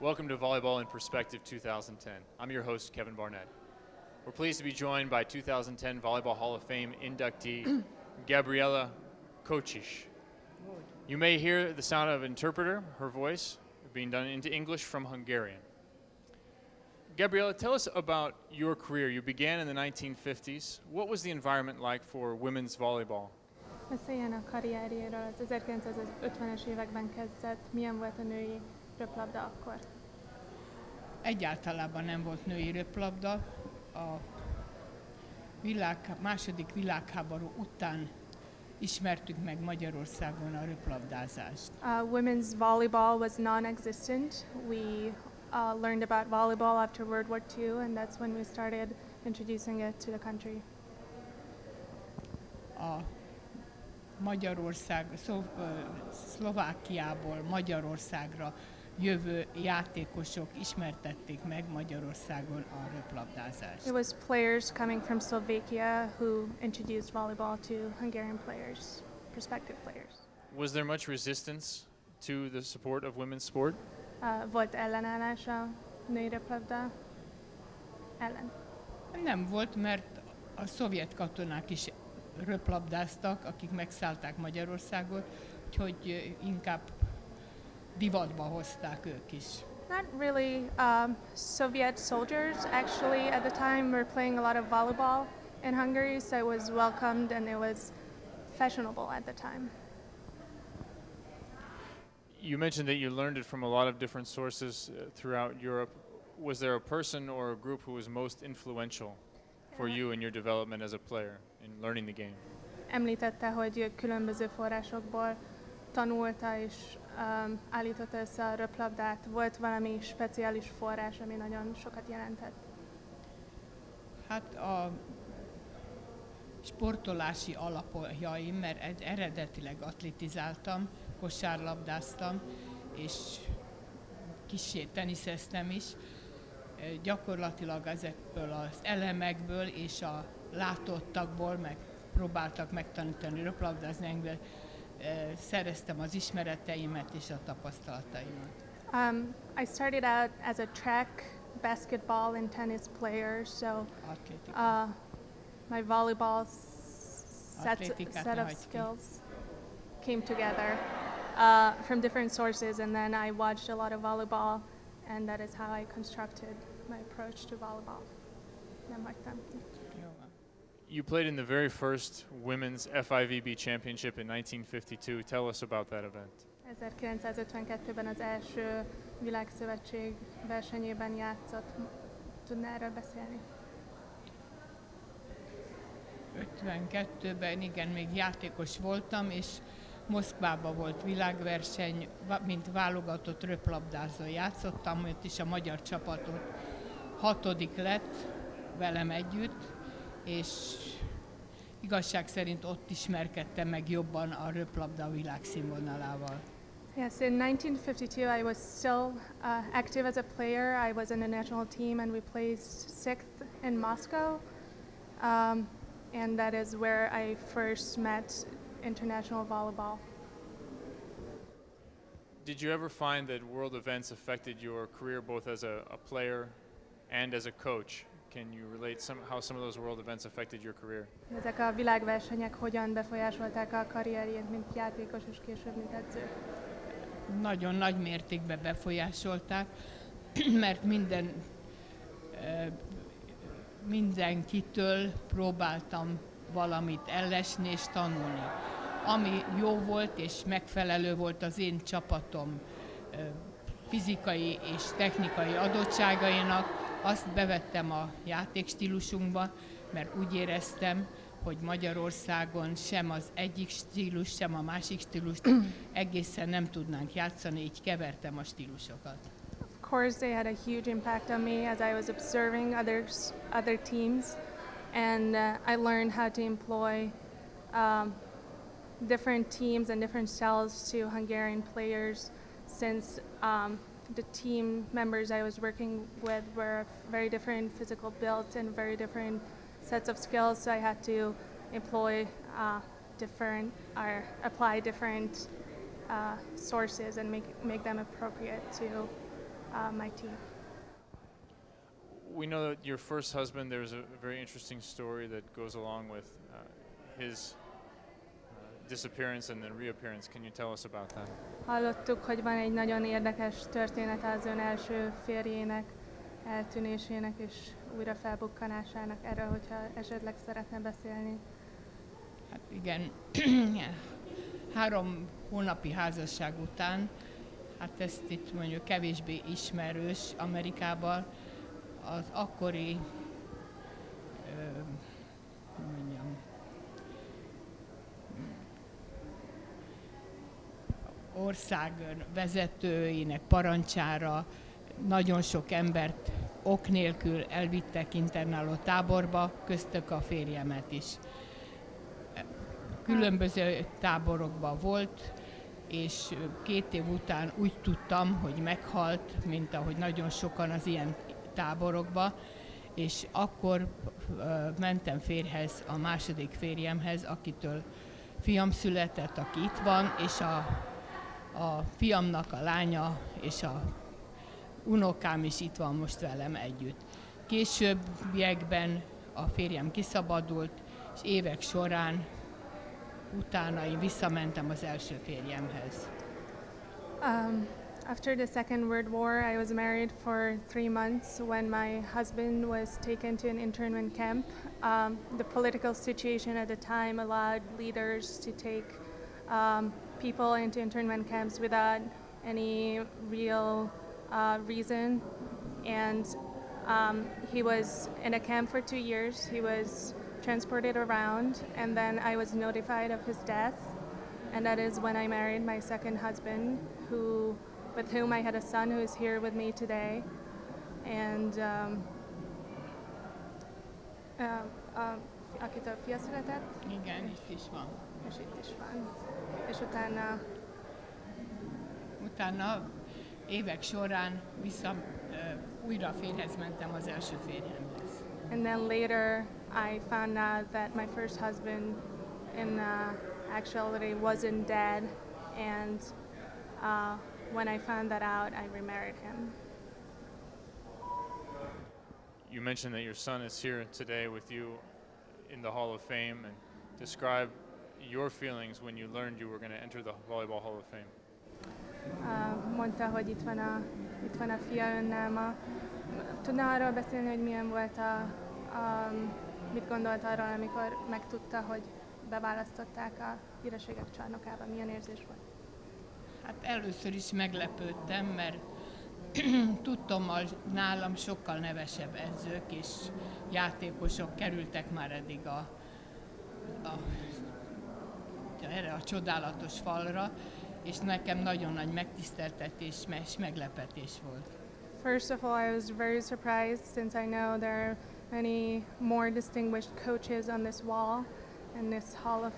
Welcome to Volleyball in Perspective 2010. I'm your host, Kevin Barnett. We're pleased to be joined by 2010 Volleyball Hall of Fame inductee, Gabriella Kotsis. You may hear the sound of an interpreter, her voice, being done into English from Hungarian. Gabriella, tell us about your career. You began in the 1950s. What was the environment like for women's volleyball? Beszéljen a karrierjéről, az 1950-es években kezdett. Milyen volt a női röplabda akkor? Egyáltalában nem volt női röplabda. A második világháború után ismertük meg Magyarországon a röplabdázást. Women's volleyball was non-existent. We learned about volleyball after World War II, and that's when we started introducing it to the country. A Szlovákiából Magyarországra jövő játékosok ismertették meg Magyarországon a röplabdázást. It was players coming from Slovakia who introduced volleyball to Hungarian players, prospective players. Was there much resistance to the support of women's sport? Volt ellenállás a női röplabda ellen? Nem volt, mert a szovjet katonák is röplabdáztak, akik megszállták Magyarországot, úgyhogy inkább divatba hozták ők is. Not really. Soviet soldiers actually at the time were playing a lot of volleyball in Hungary, so it was welcomed and it was fashionable at the time. You mentioned that you learned it from a lot of different sources throughout Europe. Was there a person or a group who was most influential for you in your development as a player, in learning the game? Említette, hogy különböző forrásokból tanulta és állította össze a röplabdát. Volt valami speciális forrás, ami nagyon sokat jelentett? Hát a sportolási alapjaim, mert eredetileg atletizáltam, kosárlabdáztam, és kissé teniszeztem is. Gyakorlatilag ezekből az elemekből és a látottakból meg próbáltak megtanítani röplabdázni, engem szereztem az ismereteimet és a tapasztalataimat. I started out as a track, basketball and tennis player, so my volleyball set of skills came together from different sources, and then I watched a lot of volleyball, and that is how I constructed my approach to volleyball. Nem hagytam. You played in the very first women's FIVB championship in 1952. Tell us about that event. 1952-ben az első világszövetség versenyében játszott. Tudná erről beszélni? 52-ben igen, még játékos voltam, és Moszkvában volt világverseny, mint válogatott röplabdázó játszottam, ott is a magyar csapatot 6. lett velem együtt, és igazság szerint ott ismerkedtem meg jobban a röplabda világszínvonalával. Yes, in 1952 I was still active as a player. I was in the national team and we placed 6th in Moscow. And that is where I first met international volleyball. Did you ever find that world events affected your career both as a player and as a coach? Can you relate how some of those world events affected your career? Ezek a világversenyek hogyan befolyásolták a karrierjét, mint játékos és később, mint edző? Nagyon nagy mértékben befolyásolták, mert mindenkitől próbáltam valamit ellesni és tanulni. Ami jó volt és megfelelő volt az én csapatom fizikai és technikai adottságainak, azt bevettem a játékstílusunkba, mert úgy éreztem, hogy Magyarországon sem az egyik stílus, sem a másik stílust egészen nem tudnánk játszani, így kevertem a stílusokat. Of course, they had a huge impact on me as I was observing other teams, and I learned how to employ different teams and different styles to Hungarian players, since the team members I was working with were very different physical build and very different sets of skills, so I had to apply different sources and make them appropriate to my team. We know that your first husband, there's a very interesting story that goes along with his disappearance and then reappearance. Can you tell us about that? Hallottuk, hogy van egy nagyon érdekes történet az ön első férjének eltűnésének és újra felbukkanásának. Erről, hogyha esetleg szeretne beszélni. Hát igen, 3 hónapi házasság után, hát ezt itt mondjuk kevésbé ismerős Amerikában, az akkori ország vezetőinek parancsára nagyon sok embert ok nélkül elvittek internáló táborba, köztük a férjemet is. Különböző táborokban volt, és 2 év után úgy tudtam, hogy meghalt, mint ahogy nagyon sokan az ilyen táborokba, és akkor mentem férjhez, a második férjemhez, akitől fiam született, aki itt van, és a fiamnak a lánya és a unokám is itt van most velem együtt. Későbbiekben a férjem kiszabadult, és évek során utána én visszamentem az első férjemhez. After the Second World War, I was married for 3 months when my husband was taken to an internment camp. The political situation at the time allowed leaders to take people into internment camps without any real reason. And he was in a camp for 2 years. He was transported around, and then I was notified of his death. And that is when I married my second husband, with whom I had a son who is here with me today. And akitől fia született. Igen, itt is van. És itt is van. És utána évek során újra férjhez mentem az első férjemhez. And then later I found out that my first husband in actuality wasn't dead, and when I found that out, I remarried him. You mentioned that your son is here today with you in the Hall of Fame, and describe your feelings when you learned you were going to enter the Volleyball Hall of Fame. Mondta, hogy itt van a fia önnel ma. Tudna arról beszélni, hogy milyen volt mit gondolt arról, amikor megtudta, hogy beválasztották a hírességek csarnokába? Milyen érzés volt? Hát először is meglepődtem, mert tudtam, hogy nálam sokkal nevesebb edzők és játékosok kerültek már eddig erre a csodálatos falra, és nekem nagyon nagy megtiszteltetés és meglepetés volt. First of all, I was very surprised since I know there are many more distinguished coaches on this wall in this Hall of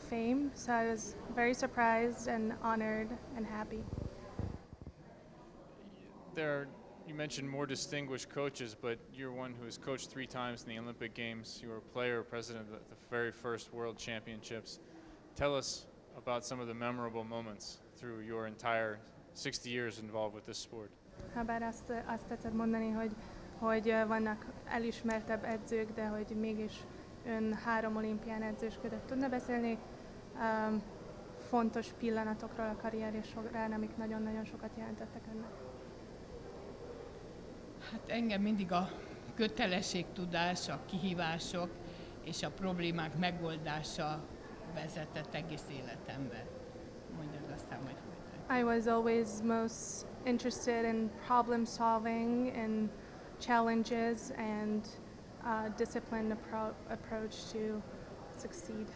Fame. So I was very surprised and honored and happy. You mentioned more distinguished coaches, but you're one who has coached 3 times in the Olympic Games. You were a player, president of the very first World Championships. Tell us about some of the memorable moments through your entire 60 years involved with this sport. Habár azt tetszett mondani, hogy vannak elismertebb edzők, de hogy mégis ön 3 olimpián edzősködött. Tudna beszélni fontos pillanatokról a karrierje során, amik nagyon-nagyon sokat jelentettek önnek? Hát engem mindig a kötelességtudás, a kihívások és a problémák megoldása vezetett egész életemben. Mondjad aztán majd folytatni. I was always most interested in problem solving and challenges and disciplined approach to succeed.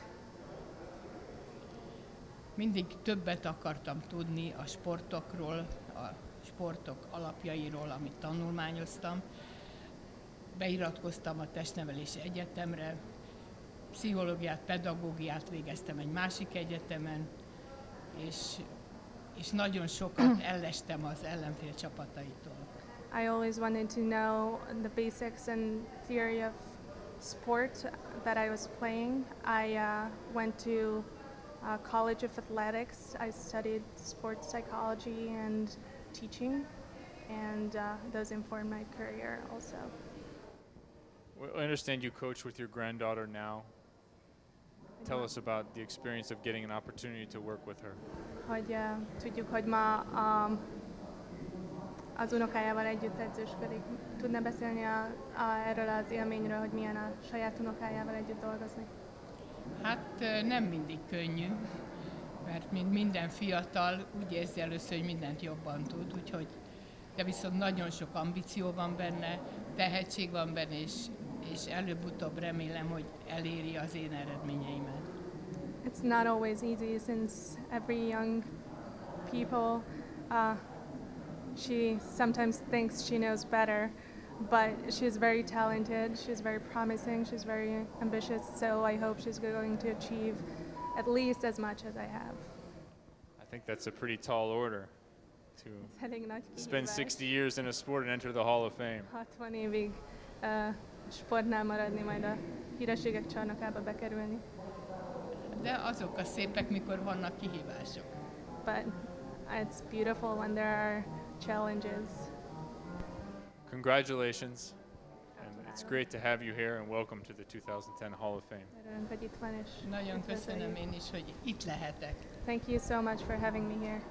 Mindig többet akartam tudni a sportokról, a sportok alapjairól, amit tanulmányoztam. Beiratkoztam a testnevelési egyetemre, pszichológiát, pedagógiát végeztem egy másik egyetemen, és nagyon sokat ellestem az ellenfél csapataitól. I always wanted to know the basics and theory of sport that I was playing. I went to College of Athletics. I studied sports psychology and teaching. and those informed my career also. I understand you coach with your granddaughter now. Tell us about the experience of getting an opportunity to work with her. Hogy tudjuk, hogy ma az unokájával együtt edzősködik. Tudna beszélni erről az élményről, hogy milyen a saját unokájával együtt dolgozni? Hát nem mindig könnyű, mert mint minden fiatal úgy érzi először, hogy mindent jobban tud, úgyhogy, de viszont nagyon sok ambíció van benne, tehetség van benne, és előbb-utóbb remélem, hogy eléri az én eredményeimet. It's not always easy since every young people, she sometimes thinks she knows better, but she's very talented, she's very promising, she's very ambitious, so I hope she's going to achieve at least as much as I have. I think that's a pretty tall order to Ez elég nagy spend kihívás. 60 years in a sport and enter the Hall of Fame. 60 évig sportnál maradni, majd a hírességek csarnokába bekerülni. De azok a szépek, mikor vannak kihívások. But it's beautiful when there are challenges. Congratulations, and it's great to have you here, and welcome to the 2010 Hall of Fame. Örülünk, hogy itt van, és Nagyon üdvözöljük. köszönöm én is, hogy itt lehetek. Thank you so much for having me here.